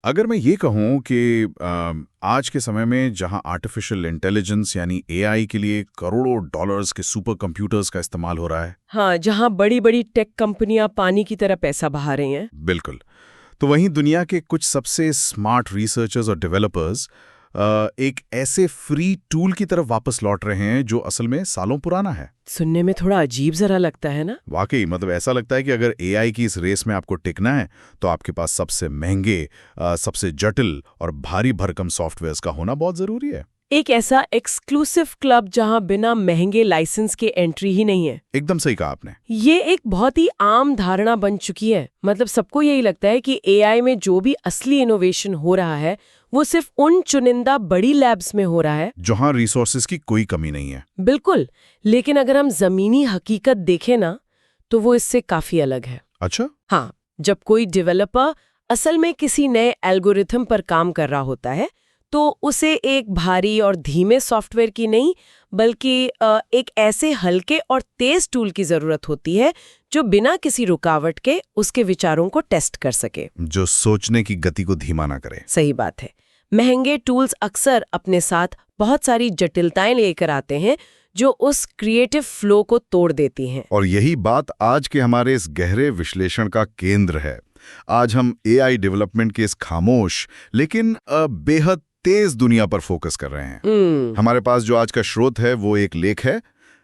अगर मैं ये कहूँ कि आज के समय में जहाँ आर्टिफिशियल इंटेलिजेंस यानी एआई के लिए करोड़ों डॉलर्स के सुपर कंप्यूटर्स का इस्तेमाल हो रहा है। हाँ, जहाँ बड़ी बड़ी टेक कंपनियां पानी की तरह पैसा बहा रही हैं। बिल्कुल। तो वहीं दुनिया के कुछ सबसे स्मार्ट रिसर्चर्स और डेवलपर्स एक ऐसे फ्री टूल की तरफ वापस लौट रहे हैं जो असल में सालों पुराना है। सुनने में थोड़ा अजीब जरा लगता है ना। वाकई मतलब ऐसा लगता है कि अगर एआई की इस रेस में आपको टिकना है तो आपके पास सबसे महंगे, सबसे जटिल और भारी भरकम सॉफ्टवेयर्स का होना बहुत जरूरी है। एक ऐसा एक्सक्लूसिव क्लब जहां बिना महंगे लाइसेंस के एंट्री ही नहीं है। एकदम सही कहा आपने। ये एक बहुत ही आम धारणा बन चुकी है। मतलब सबको यही लगता है कि एआई में जो भी असली इनोवेशन हो रहा है वो सिर्फ उन चुनिंदा बड़ी लैब्स में हो रहा है जहां रिसोर्सेज की कोई कमी नहीं है। बिल्कुल। लेकिन अगर हम जमीनी हकीकत देखें ना तो वो इससे काफी अलग है। अच्छा। हाँ, जब कोई डेवलपर असल में किसी नए एल्गोरिथम पर काम कर रहा होता है तो उसे एक भारी और धीमे सॉफ्टवेयर की नहीं बल्कि एक ऐसे हल्के और तेज टूल की जरूरत होती है जो बिना किसी रुकावट के उसके विचारों को टेस्ट कर सके, जो सोचने की गति को धीमा ना करे। सही बात है। महंगे टूल्स अक्सर अपने साथ बहुत सारी जटिलताएं लेकर आते हैं जो उस क्रिएटिव फ्लो को तोड़ देती हैं। और यही बात आज के हमारे इस गहरे विश्लेषण का केंद्र है। आज हम एआई डेवलपमेंट के इस खामोश लेकिन बेहद तेज दुनिया पर फोकस कर रहे हैं। हमारे पास जो आज का स्रोत है वो एक लेख है,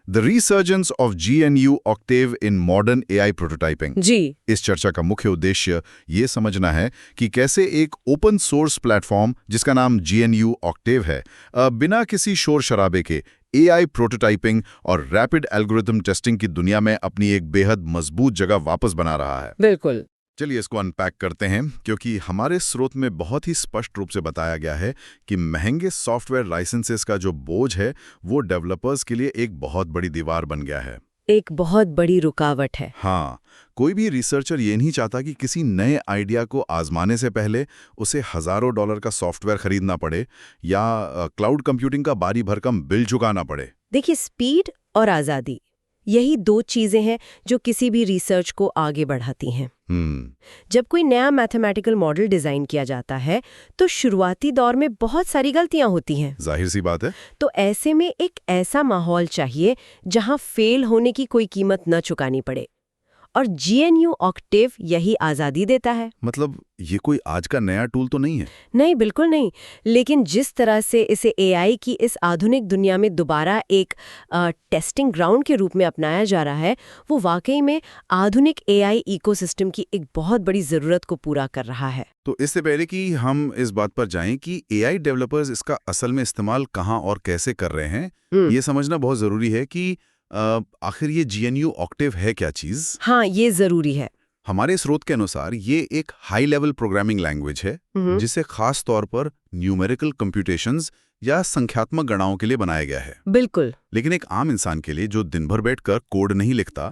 the resurgence of GNU Octave in modern AI prototyping. जी। इस चर्चा का मुख्य उद्देश्य ये समझना है कि कैसे एक ओपन सोर्स प्लेटफॉर्म जिसका नाम GNU ऑक्टेव है बिना किसी शोर शराबे के एआई प्रोटोटाइपिंग और रैपिड एल्गोरिथम टेस्टिंग की दुनिया में अपनी एक बेहद मजबूत जगह वापस बना रहा है। बिल्कुल। चलिए इसको अनपैक करते हैं, क्योंकि हमारे स्रोत में बहुत ही स्पष्ट रूप से बताया गया है कि महंगे सॉफ्टवेयर लाइसेंसेस का जो बोझ है वो डेवलपर्स के लिए एक बहुत बड़ी दीवार बन गया है, एक बहुत बड़ी रुकावट है। हाँ, कोई भी रिसर्चर ये नहीं चाहता कि किसी नए आइडिया को आजमाने से पहले उसे हजारों डॉलर का सॉफ्टवेयर खरीदना पड़े या क्लाउड कंप्यूटिंग का भारी भरकम बिल चुकाना पड़े। देखिए, स्पीड और आज़ादी, यही दो चीजें हैं जो किसी भी रिसर्च को आगे बढ़ाती हैं। जब कोई नया मैथमेटिकल मॉडल डिजाइन किया जाता है तो शुरुआती दौर में बहुत सारी गलतियां होती हैं। जाहिर सी बात है। तो ऐसे में एक ऐसा माहौल चाहिए जहां फेल होने की कोई कीमत न चुकानी पड़े, और GNU ऑक्टेव यही आज़ादी देता है। मतलब ये कोई आज का नया टूल तो नहीं है? नहीं, बिल्कुल नहीं। लेकिन जिस तरह से इसे एआई की इस आधुनिक दुनिया में दोबारा एक टेस्टिंग ग्राउंड के रूप में अपनाया जा रहा है, वो वाकई में आधुनिक एआई इकोसिस्टम की एक बहुत बड़ी ज़रूरत को पूरा कर रहा है। तो इससे पहले कि हम इस बात पर जाएं कि एआई डेवलपर्स इसका असल में इस्तेमाल कहाँ और कैसे कर रहे हैं, ये समझना बहुत ज़रूरी है कि आखिर ये GNU ऑक्टेव है क्या चीज़? हाँ, ये ज़रूरी है। हमारे स्रोत के अनुसार ये एक हाई लेवल प्रोग्रामिंग लैंग्वेज है जिसे खास तौर पर न्यूमेरिकल कंप्यूटेशंस या संख्यात्मक गणनाओं के लिए बनाया गया है। बिल्कुल। लेकिन एक आम इंसान के लिए जो दिन भर बैठकर कोड नहीं लिखता,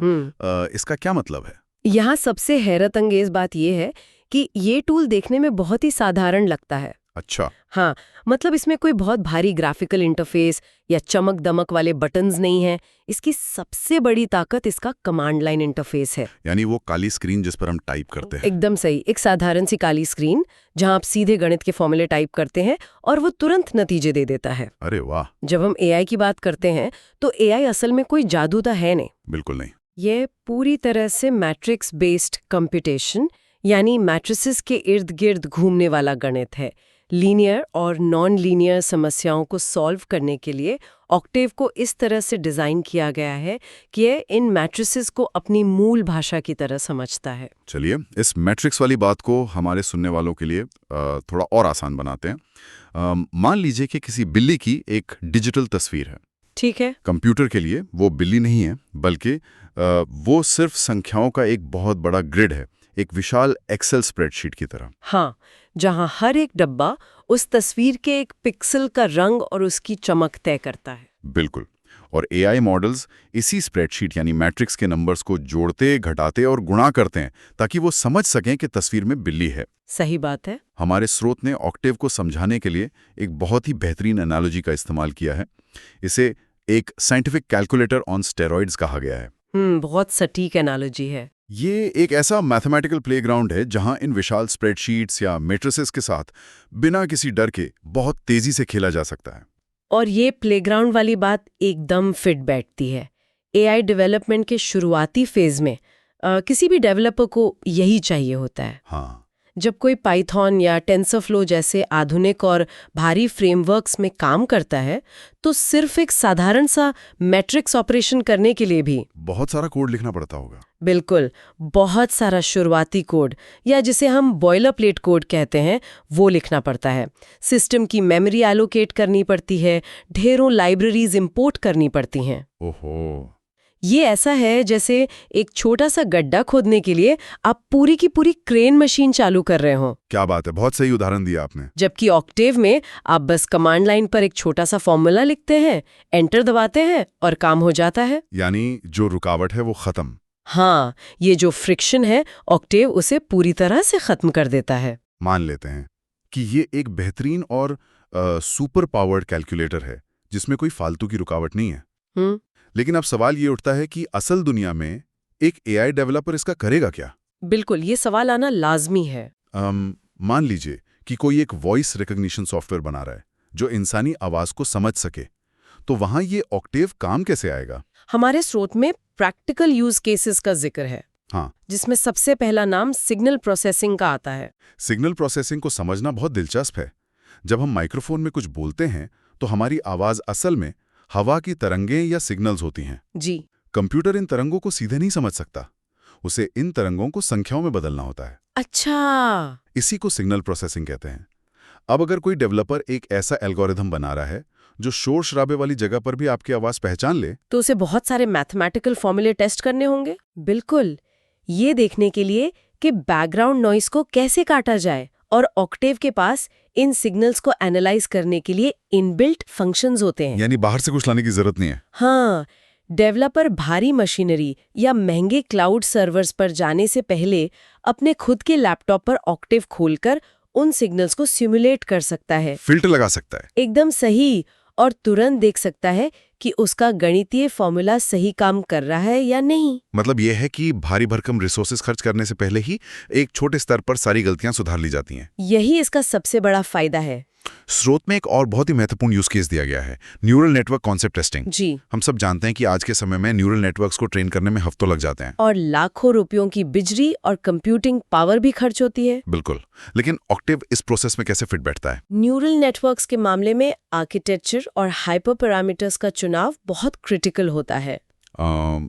इसका क्या मतलब है? यहाँ सबसे हैरत अंगेज बात यह है कि ये टूल देखने में बहुत ही साधारण लगता है। अच्छा। हाँ, मतलब इसमें कोई बहुत भारी ग्राफिकल इंटरफेस या चमक दमक वाले बटन्स नहीं हैं। इसकी सबसे बड़ी ताकत इसका कमांड लाइन इंटरफेस है। यानी वो काली स्क्रीन जिस पर हम टाइप करते हैं। एकदम सही, एक साधारण सी काली स्क्रीन जहां आप सीधे गणित के फॉर्मूले टाइप करते हैं और वो तुरंत नतीजे दे देता है। अरे वाह। जब हम एआई की बात करते हैं तो एआई असल में कोई जादू तो है नहीं। बिल्कुल नहीं। ये पूरी तरह से मैट्रिक्स बेस्ड कंप्यूटेशन यानी मैट्रिसेस के इर्द गिर्द घूमने वाला गणित है। लीनियर और नॉन लीनियर समस्याओं को सॉल्व करने के लिए ऑक्टेव को इस तरह से डिज़ाइन किया गया है कि ये इन मैट्रिसेस को अपनी मूल भाषा की तरह समझता है। चलिए इस मैट्रिक्स वाली बात को हमारे सुनने वालों के लिए थोड़ा और आसान बनाते हैं। मान लीजिए कि किसी बिल्ली की एक डिजिटल तस्वीर है। ठीक है। कंप्यूटर के लिए वो बिल्ली नहीं है, बल्कि वो सिर्फ संख्याओं का एक बहुत बड़ा ग्रिड है, एक विशाल एक्सेल स्प्रेडशीट की तरह। हाँ, जहां हर एक डब्बा उस तस्वीर के एक पिक्सल का रंग और उसकी चमक तय करता है। बिल्कुल। और एआई मॉडल्स इसी स्प्रेडशीट यानी मैट्रिक्स के नंबर्स को जोड़ते, घटाते और गुणा करते हैं ताकि वो समझ सकें कि तस्वीर में बिल्ली है। सही बात है। हमारे स्रोत ने ऑक्टेव को समझाने के लिए एक बहुत ही बेहतरीन एनालॉजी का इस्तेमाल किया है। इसे एक साइंटिफिक कैलकुलेटर ऑन स्टेरॉइड्स कहा गया है। बहुत सटीक एनालॉजी है। ये एक ऐसा मैथमेटिकल प्लेग्राउंड है जहां इन विशाल स्प्रेडशीट्स या मैट्रिसेस के साथ बिना किसी डर के बहुत तेजी से खेला जा सकता है। और ये प्लेग्राउंड वाली बात एकदम फिट बैठती है। एआई डेवलपमेंट के शुरुआती फेज में किसी भी डेवलपर को यही चाहिए होता है। हाँ, जब कोई पाइथन या टेंसरफ्लो जैसे आधुनिक और भारी फ्रेमवर्क्स में काम करता है तो सिर्फ एक साधारण सा मैट्रिक्स ऑपरेशन करने के लिए भी बहुत सारा कोड लिखना पड़ता होगा। बिल्कुल, बहुत सारा शुरुआती कोड या जिसे हम बॉयलर प्लेट कोड कहते हैं वो लिखना पड़ता है। सिस्टम की मेमोरी एलोकेट करनी पड़ती है, ढेरों लाइब्रेरीज इंपोर्ट करनी पड़ती हैं। ओहो, ये ऐसा है जैसे एक छोटा सा गड्ढा खोदने के लिए आप पूरी की पूरी क्रेन मशीन चालू कर रहे हो। क्या बात है, बहुत सही उदाहरण दिया आपने। जबकि ऑक्टेव में आप बस कमांड लाइन पर एक छोटा सा फॉर्मूला लिखते हैं, एंटर दबाते हैं और काम हो जाता है। यानी जो रुकावट है वो खत्म। हाँ, ये जो फ्रिक्शन है ऑक्टेव उसे पूरी तरह से खत्म कर देता है। मान लेते हैं कि ये एक बेहतरीन और सुपर पावर्ड कैलकुलेटर है जिसमें कोई फालतू की रुकावट नहीं है। लेकिन अब सवाल ये उठता है कि असल दुनिया में एक एआई डेवलपर इसका करेगा क्या? बिल्कुल, ये सवाल आना लाजमी है। मान लीजिए कि कोई एक वॉइस रिकग्निशन सॉफ्टवेयर बना रहा है जो इंसानी आवाज को समझ सके, तो वहां ये ऑक्टेव काम कैसे आएगा? हमारे स्रोत में प्रैक्टिकल यूज केसेस का जिक्र है। हाँ, जिसमें सबसे पहला नाम सिग्नल प्रोसेसिंग का आता है। सिग्नल प्रोसेसिंग को समझना बहुत दिलचस्प है। जब हम माइक्रोफोन में कुछ बोलते हैं तो हमारी आवाज असल में हवा की तरंगें या सिग्नल्स होती हैं। जी। कंप्यूटर इन तरंगों को सीधे नहीं समझ सकता, उसे इन तरंगों को संख्याओं में बदलना होता है। अच्छा, इसी को सिग्नल प्रोसेसिंग कहते हैं। अब अगर कोई डेवलपर एक ऐसा एल्गोरिथम बना रहा है जो शोर शराबे वाली जगह पर भी आपकी आवाज पहचान ले, तो उसे बहुत सारे मैथमेटिकल फॉर्मूले टेस्ट करने होंगे। बिल्कुल, ये देखने के लिए कि बैकग्राउंड नॉइस को कैसे काटा जाए, और ऑक्टेव के पास इन सिग्नल्स को एनालाइज करने के लिए इनबिल्ट फंक्शंस होते हैं। यानी बाहर से कुछ लाने की जरूरत नहीं है। हाँ, डेवलपर भारी मशीनरी या महंगे क्लाउड सर्वर्स पर जाने से पहले अपने खुद के लैपटॉप पर ऑक्टेव खोलकर उन सिग्नल्स को सिमुलेट कर सकता है। फिल्टर लगा सकता है। एकदम सही, और तुरंत देख सकता है कि उसका गणितीय फॉर्मूला सही काम कर रहा है या नहीं। मतलब यह है कि भारी भरकम रिसोर्सेज खर्च करने से पहले ही एक छोटे स्तर पर सारी गलतियां सुधार ली जाती हैं। यही इसका सबसे बड़ा फायदा है। स्रोत में एक और बहुत ही महत्वपूर्ण यूज केस दिया गया है, न्यूरल नेटवर्क कॉन्सेप्ट टेस्टिंग। जी। हम सब जानते हैं कि आज के समय में न्यूरल नेटवर्क्स को ट्रेन करने में हफ्तों लग जाते हैं और लाखों रुपयों की बिजली और कंप्यूटिंग पावर भी खर्च होती है। बिल्कुल, लेकिन ऑक्टेव इस प्रोसेस में कैसे फिट बैठता है? न्यूरल नेटवर्क्स के मामले में आर्किटेक्चर और हाइपर पैरामीटर्स का चुनाव बहुत क्रिटिकल होता है।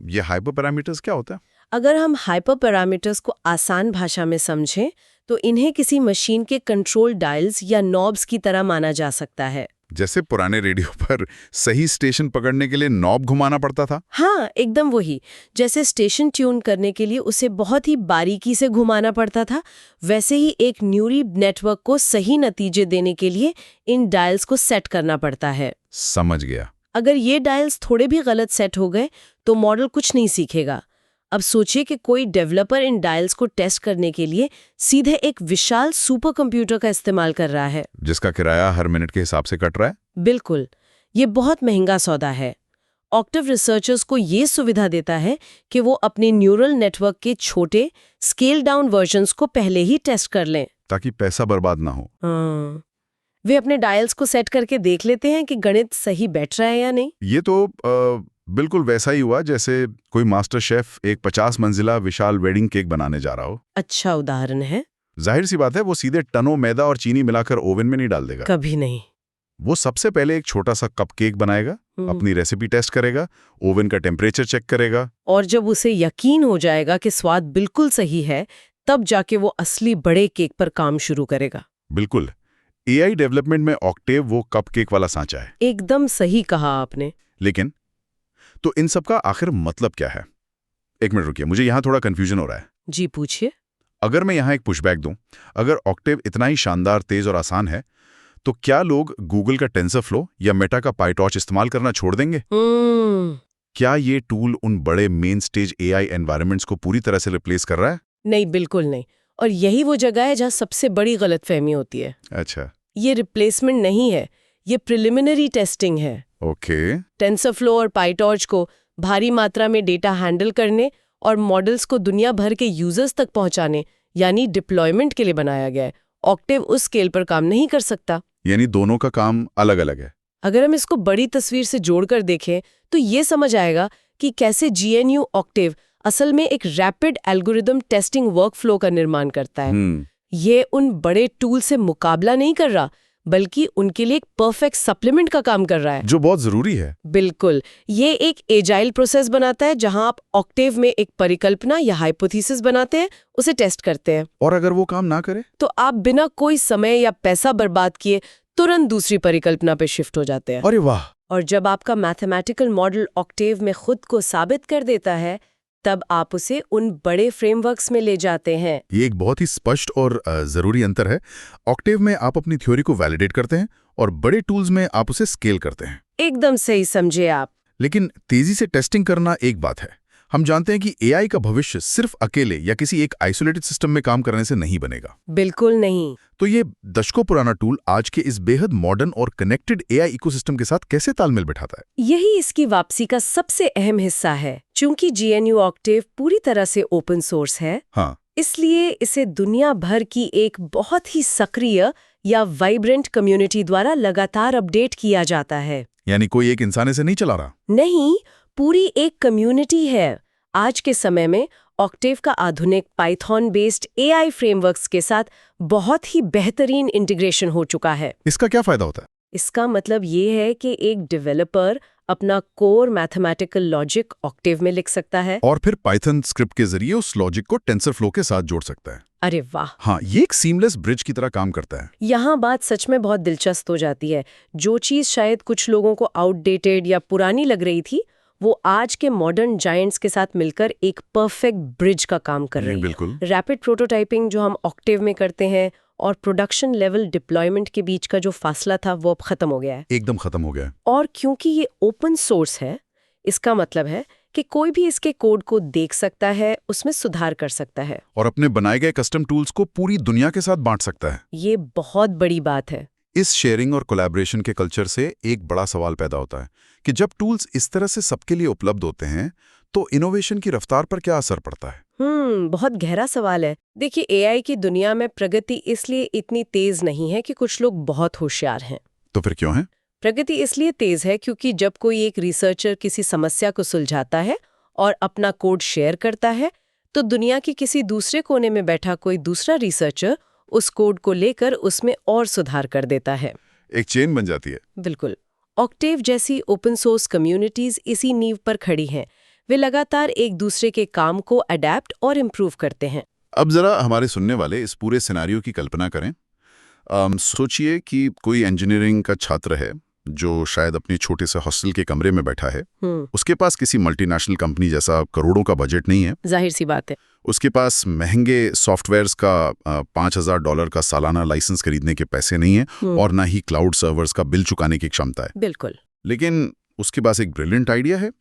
ये हाइपर पैरामीटर्स क्या होता है? अगर हम हाइपर पैरामीटर्स को आसान भाषा में समझें तो इन्हें किसी मशीन के कंट्रोल डायल्स या नॉब्स की तरह माना जा सकता है। जैसे पुराने रेडियो पर सही स्टेशन पकड़ने के लिए नॉब घुमाना पड़ता था। हाँ, एकदम वही। जैसे स्टेशन ट्यून करने के लिए उसे बहुत ही बारीकी से घुमाना पड़ता था, वैसे ही एक न्यूरल नेटवर्क को सही नतीजे देने के लिए इन डायल्स को सेट करना पड़ता है। समझ गया। अगर ये डायल्स थोड़े भी गलत सेट हो गए तो मॉडल कुछ नहीं सीखेगा। अब सोचिए कि कोई डेवलपर इन डायल्स को टेस्ट करने के लिए सीधे एक विशाल सुपर कंप्यूटर का इस्तेमाल कर रहा है, जिसका किराया हर मिनट के हिसाब से कट रहा है। बिल्कुल, ये बहुत महंगा सौदा है। ऑक्टेव रिसर्चर्स को ये सुविधा देता है कि वो अपने न्यूरल नेटवर्क के छोटे स्केल डाउन वर्जन्स को पहले ही टेस्ट कर लें, ताकि पैसा बर्बाद ना हो। वे अपने डायल्स को सेट करके देख लेते हैं कि गणित सही बैठ रहा है या नहीं। ये तो बिल्कुल वैसा ही हुआ जैसे कोई मास्टर शेफ एक 50 मंजिला विशाल वेडिंग केक बनाने जा रहा हो। अच्छा उदाहरण है। जाहिर सी बात है, वो सीधे टनों मैदा और चीनी मिलाकर ओवन में नहीं डाल देगा। कभी नहीं। वो सबसे पहले एक छोटा सा कप केक बनाएगा, अपनी रेसिपी टेस्ट करेगा, ओवन का टेम्परेचर चेक करेगा, और जब उसे यकीन हो जाएगा कि स्वाद बिल्कुल सही है, तब जाके वो असली बड़े केक पर काम शुरू करेगा। बिल्कुल, एआई डेवलपमेंट में ऑक्टेव वो कप केक वाला सांचा है। एकदम सही कहा आपने। लेकिन तो इन सब का आखिर मतलब क्या है? एक मिनट रुकिए, मुझे यहाँ थोड़ा कंफ्यूजन हो रहा है। जी पूछिए। अगर मैं यहाँ एक पुशबैक दूं, अगर ऑक्टेव इतना ही शानदार, तेज और आसान है, तो क्या लोग गूगल का टेंसरफ्लो या मेटा का पाइटॉर्च इस्तेमाल करना छोड़ देंगे? क्या ये टूल उन बड़े मेन स्टेज एआई एनवायरनमेंट्स को पूरी तरह से रिप्लेस कर रहा है? नहीं, बिल्कुल नहीं। और यही वो जगह है जहाँ सबसे बड़ी गलतफहमी होती है। अच्छा, ये रिप्लेसमेंट नहीं है, ये प्रिलिमिनरी टेस्टिंग है। ओके। टेंसरफ्लो और पाइटॉर्च को भारी मात्रा में डेटा हैंडल करने और मॉडल्स को दुनिया भर के यूजर्स तक पहुंचाने यानी डिप्लॉयमेंट के लिए बनाया गया है। ऑक्टेव उस स्केल पर काम नहीं कर सकता। यानी दोनों का काम अलग-अलग है। अगर हम इसको बड़ी तस्वीर से जोड़कर देखें तो ये समझ आएगा कि कैसे GNU ऑक्टेव असल में एक रैपिड एल्गोरिदम टेस्टिंग वर्कफ्लो का निर्माण करता है। ये उन बड़े टूल से मुकाबला नहीं कर रहा, बल्कि उनके लिए एक परफेक्ट सप्लीमेंट का काम कर रहा है, जो बहुत जरूरी है। बिल्कुल। ये एक एजाइल प्रोसेस बनाता है जहां आप ऑक्टेव में एक परिकल्पना या हाइपोथेसिस बनाते हैं, उसे टेस्ट करते हैं। और अगर वो काम ना करे तो आप बिना कोई समय या पैसा बर्बाद किए तुरंत दूसरी परिकल्पना पे शिफ्ट हो जाते हैं। अरे वाह! और जब आपका मैथमेटिकल मॉडल ऑक्टेव में खुद को साबित कर देता है, तब आप उसे उन बड़े फ्रेमवर्क्स में ले जाते हैं। ये एक बहुत ही स्पष्ट और जरूरी अंतर है। ऑक्टेव में आप अपनी थ्योरी को वैलिडेट करते हैं और बड़े टूल्स में आप उसे स्केल करते हैं। एकदम सही समझे आप। लेकिन तेजी से टेस्टिंग करना एक बात है। हम जानते हैं कि एआई का भविष्य सिर्फ अकेले या किसी एक आइसोलेटेड सिस्टम में काम करने से नहीं बनेगा। बिल्कुल नहीं। तो ये दशकों पुराना टूल आज के इस बेहद मॉडर्न और कनेक्टेड एआई इकोसिस्टम के साथ कैसे तालमेल बिठाता है? यही इसकी वापसी का सबसे अहम हिस्सा है। चूंकि GNU ऑक्टेव पूरी तरह से ओपन सोर्स है, हाँ, इसलिए इसे दुनिया भर की एक बहुत ही सक्रिय या वाइब्रेंट कम्युनिटी द्वारा लगातार अपडेट किया जाता है। यानी कोई एक इंसान इसे नहीं चला रहा। नहीं, पूरी एक कम्युनिटी है। आज के समय में ऑक्टेव का आधुनिक पाइथन बेस्ड AI फ्रेमवर्क्स के साथ बहुत ही बेहतरीन इंटीग्रेशन हो चुका है। इसका क्या फायदा होता है? इसका मतलब ये है कि एक डेवलपर अपना कोर मैथमेटिकल लॉजिक ऑक्टेव में लिख सकता है और फिर पाइथन स्क्रिप्ट के जरिए उस लॉजिक को टेंसरफ्लो के साथ जोड़ सकता है। अरे वाह! हाँ, ये एक सीमलेस ब्रिज की तरह काम करता है। यहाँ बात सच में बहुत दिलचस्प हो जाती है। जो चीज़ शायद कुछ लोगों को आउटडेटेड या पुरानी लग रही थी, वो आज के मॉडर्न जायंट्स के साथ मिलकर एक परफेक्ट ब्रिज का काम कर रही है। बिल्कुल। रैपिड प्रोटोटाइपिंग जो हम ऑक्टेव में करते हैं और प्रोडक्शन लेवल डिप्लॉयमेंट के बीच का जो फासला था, वो अब खत्म हो गया है। एकदम खत्म हो गया है। और क्योंकि ये ओपन सोर्स है, इसका मतलब है कि कोई भी इसके कोड को देख सकता है, उसमें सुधार कर सकता है और अपने बनाए गए कस्टम टूल्स को पूरी दुनिया के साथ बांट सकता है। ये बहुत बड़ी बात है। इस शेयरिंग और कोलैबोरेशन के कल्चर से एक बड़ा सवाल पैदा होता है कि जब टूल्स इस तरह से सबके लिए उपलब्ध होते हैं तो इनोवेशन की रफ्तार पर क्या असर पड़ता है? बहुत गहरा सवाल है। देखिए, AI की दुनिया में प्रगति इसलिए इतनी तेज नहीं है कि कुछ लोग बहुत होशियार हैं। तो फिर क्यों है? प्रगति इसलिए तेज है क्योंकि जब कोई एक रिसर्चर किसी समस्या को सुलझाता है और अपना कोड शेयर करता है, तो दुनिया के किसी दूसरे कोने में बैठा कोई दूसरा रिसर्चर उस कोड को लेकर उसमें और सुधार कर देता है। एक चेन बन जाती है। बिल्कुल। ऑक्टेव जैसी ओपन सोर्स कम्युनिटीज इसी नींव पर खड़ी हैं। वे लगातार एक दूसरे के काम को अडेप्ट और इम्प्रूव करते हैं। अब जरा हमारे सुनने वाले इस पूरे सिनेरियो की कल्पना करें। सोचिए कि कोई इंजीनियरिंग का छात्र है जो शायद अपने छोटे से हॉस्टल के कमरे में बैठा है। उसके पास किसी मल्टीनेशनल कंपनी जैसा करोड़ों का बजट नहीं है। जाहिर सी बात है। उसके पास महंगे सॉफ्टवेयर्स का $5,000 का सालाना लाइसेंस खरीदने के पैसे नहीं है और ना ही क्लाउड सर्वर्स का बिल चुकाने की क्षमता है। बिल्कुल। लेकिन उसके पास एक ब्रिलियंट आइडिया है।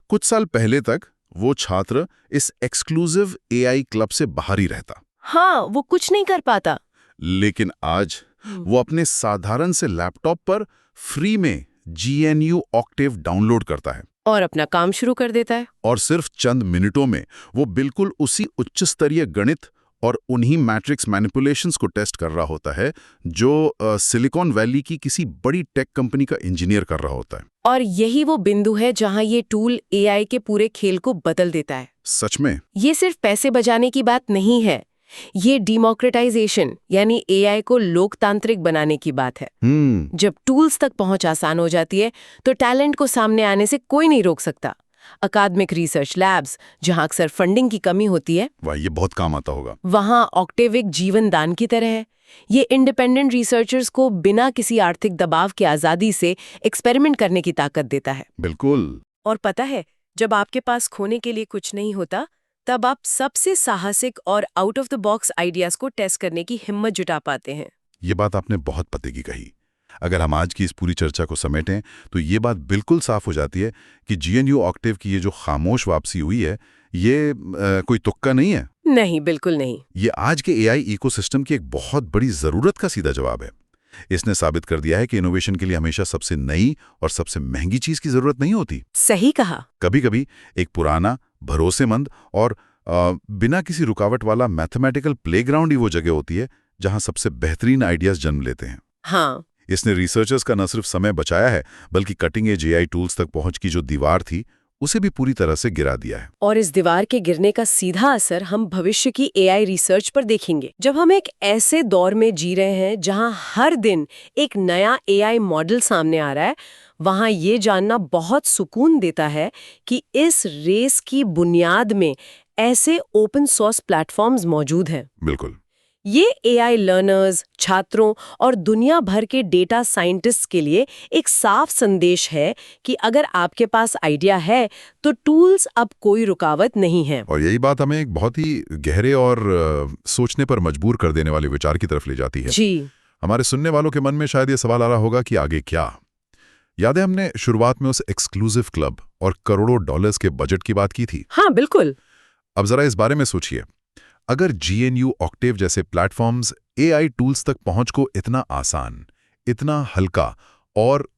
कुछ साल पहले तक वो छात्र इस एक्सक्लूसिव AI क्लब से बाहर ही रहता। हाँ, वो कुछ नहीं कर पाता। लेकिन आज वो अपने साधारण से लैपटॉप पर फ्री में GNU ऑक्टेव डाउनलोड करता है और अपना काम शुरू कर देता है। और सिर्फ चंद मिनटों में वो बिल्कुल उसी उच्च स्तरीय गणित और उन्हीं मैट्रिक्स मैनिपुलेशंस को टेस्ट कर रहा होता है जो सिलिकॉन वैली की किसी बड़ी टेक कंपनी का इंजीनियर कर रहा होता है। और यही वो बिंदु है जहां ये टूल AI के पूरे खेल को बदल देता है। सच में ये सिर्फ पैसे बचाने की बात नहीं है, ये डिमोक्रेटाइजेशन यानी AI को लोकतांत्रिक बनाने की बात है। जब टूल्स तक पहुंच आसान हो जाती है तो टैलेंट को सामने आने से कोई नहीं रोक सकता। अकादमिक रिसर्च लैब्स जहां अक्सर फंडिंग की कमी होती है, वाह, ये बहुत काम आता होगा। वहां ऑक्टेव एक जीवन दान की तरह है। ये इंडिपेंडेंट रिसर्चर्स को बिना किसी आर्थिक दबाव की आजादी से एक्सपेरिमेंट करने की ताकत देता है। बिल्कुल। और पता है, जब आपके पास खोने के लिए कुछ नहीं होता, तब आप सबसे साहसिक और out of the box ideas को टेस्ट करने की हिम्मत जुटा पाते हैं। ये बात आपने बहुत पते की कही। अगर हम आज की इस पूरी चर्चा को समेटें तो ये बात बिल्कुल साफ हो जाती है कि GNU ऑक्टेव की ये जो खामोश वापसी हुई है, ये कोई तुक्का नहीं है। नहीं, बिल्कुल नहीं। ये आज के AI इकोसिस्टम की एक बहुत बड़ी जरूरत का सीधा जवाब है। इसने साबित कर दिया है कि इनोवेशन के लिए हमेशा सबसे नई और सबसे महंगी चीज की जरूरत नहीं होती। सही कहा। कभी-कभी एक पुराना भरोसेमंद और बिना किसी रुकावट वाला मैथमेटिकल प्लेग्राउंड ही वो जगह होती है जहां सबसे बेहतरीन आइडियाज जन्म लेते हैं। हाँ, इसने रिसर्चर्स का न सिर्फ समय बचाया है बल्कि कटिंग एज एआई टूल्स तक पहुंच की जो दीवार थी उसे भी पूरी तरह से गिरा दिया है। और इस दीवार के गिरने का सीधा असर हम भविष्य की एआई रिसर्च पर देखेंगे। जब हम एक ऐसे दौर में जी रहे हैं जहां हर दिन एक नया एआई मॉडल सामने आ रहा है, वहां ये जानना बहुत सुकून देता है कि इस रेस की बुनियाद में ऐसे ओपन सोर्स प्लेटफॉर्म्स मौजूद हैं। बिल्कुल। ये एआई लर्नर्स, छात्रों और दुनिया भर के डेटा साइंटिस्ट्स के लिए एक साफ संदेश है कि अगर आपके पास आइडिया है तो टूल्स अब कोई रुकावट नहीं है। और यही बात हमें एक बहुत ही गहरे और सोचने पर मजबूर कर देने वाले विचार की तरफ ले जाती है। जी। हमारे सुनने वालों के मन में शायद ये सवाल आ रहा होगा कि आगे क्या। याद है हमने शुरुआत में उस एक्सक्लूसिव क्लब और करोड़ों डॉलर्स के बजट की बात की थी। हाँ, बिल्कुल। अब जरा इस बारे में सोचिए, अगर GNU ऑक्टेव जैसे प्लेटफॉर्म्स एआई टूल्स तक पहुंच को इतना आसान, इतना हल्का और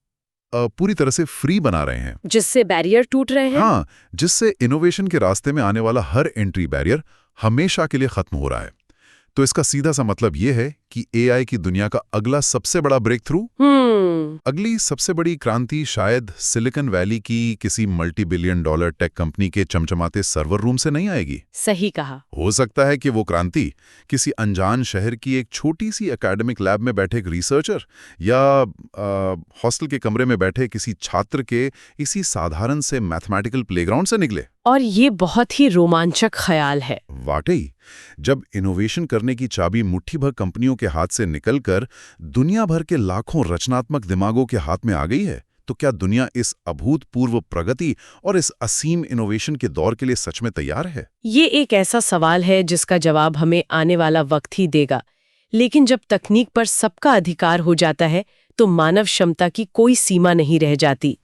पूरी तरह से फ्री बना रहे हैं, जिससे बैरियर टूट रहे हैं। हाँ, जिससे इनोवेशन के रास्ते में आने वाला हर एंट्री बैरियर हमेशा के लिए खत्म हो रहा है, तो इसका सीधा सा मतलब यह है कि एआई की दुनिया का अगला सबसे बड़ा ब्रेक थ्रू, अगली सबसे बड़ी क्रांति शायद सिलिकॉन वैली की किसी मल्टी-बिलियन डॉलर टेक कंपनी के चमचमाते सर्वर रूम से नहीं आएगी। सही कहा। हो सकता है कि वो क्रांति किसी अनजान शहर की एक छोटी सी एकेडमिक लैब में बैठे एक रिसर्चर या हॉस्टल के कमरे में बैठे किसी छात्र के इसी साधारण से मैथमेटिकल प्लेग्राउंड से निकले। और ये बहुत ही रोमांचक ख्याल है। वाकई, जब इनोवेशन करने की चाबी मुट्ठी भर कंपनियों के हाथ से निकलकर दुनिया भर के लाखों रचनात्मक दिमागों के हाथ में आ गई है, तो क्या दुनिया इस अभूतपूर्व प्रगति और इस असीम इनोवेशन के दौर के लिए सच में तैयार है? ये एक ऐसा सवाल है जिसका जवाब हमें आने वाला वक्त ही देगा। लेकिन जब तकनीक पर सबका अधिकार हो जाता है तो मानव क्षमता की कोई सीमा नहीं रह जाती।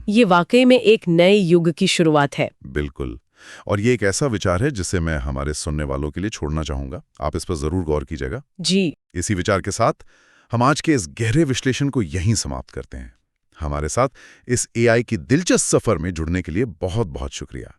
ये वाकई में एक नए युग की शुरुआत है। बिल्कुल। और ये एक ऐसा विचार है जिसे मैं हमारे सुनने वालों के लिए छोड़ना चाहूंगा। आप इस पर जरूर गौर कीजिएगा। जी। इसी विचार के साथ हम आज के इस गहरे विश्लेषण को यहीं समाप्त करते हैं। हमारे साथ इस एआई की दिलचस्प सफर में जुड़ने के लिए बहुत बहुत शुक्रिया।